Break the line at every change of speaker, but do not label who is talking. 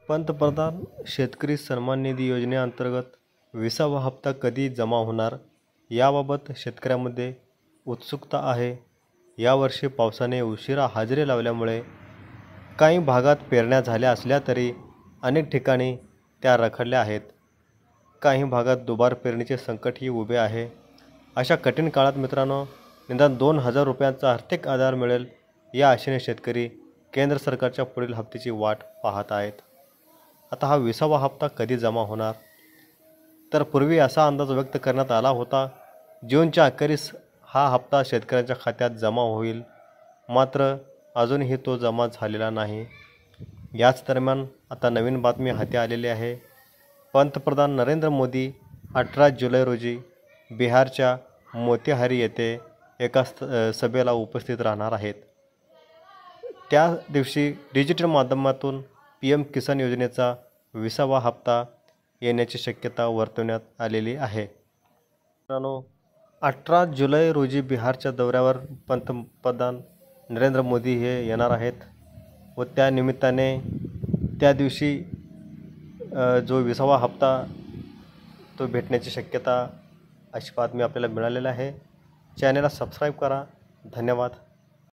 पंतप्रधान शेतकरी सन्मान निधी योजनेअंतर्गत 20वा हप्ता कधी जमा होणार याबाबत शेतकऱ्यांमध्ये उत्सुकता आहे. यावर्षी पावसाने उशिरा हजेरी लावल्यामुळे काही भागात पेरण्या झाल्या असल्या तरी अनेक ठिकाणी त्या रखडल्या आहेत. काही भागात दुबार पेरणीचे संकटही उभे आहे. अशा कठीण काळात मित्रांनो, निदान 2,000 रुपयांचा आर्थिक आधार मिळेल या आशेने शेतकरी केंद्र सरकारच्या पुढील हप्त्याची वाट पाहत आहेत. आता हा 20वा हप्ता कधी जमा होणार? तर पूर्वी असा अंदाज व्यक्त करण्यात आला होता, जूनच्या अखेरीस हा हप्ता शेतकऱ्यांच्या खात्यात जमा होईल. मात्र अजूनही तो जमा झालेला नाही. याच दरम्यान आता नवीन बातमी हाती आलेली आहे. पंतप्रधान नरेंद्र मोदी 18 जुलै रोजी बिहारच्या मोतीहारी येथे एका सभेला उपस्थित राहणार आहेत. त्या दिवशी डिजिटल माध्यमातून PM किसान योजनेचा 20वा हप्ता येण्याची शक्यता वर्तवण्यात आलेली आहे. मित्रांनो, 18 जुलै रोजी बिहारच्या दौऱ्यावर पंतप्रधान नरेंद्र मोदी हे येणार आहेत व त्या निमित्ताने त्या दिवशी जो 20वा हप्ता तो भेटण्याची शक्यता अशी बातमी आपल्याला मिळालेली आहे. चॅनलला सबस्क्राईब करा. धन्यवाद.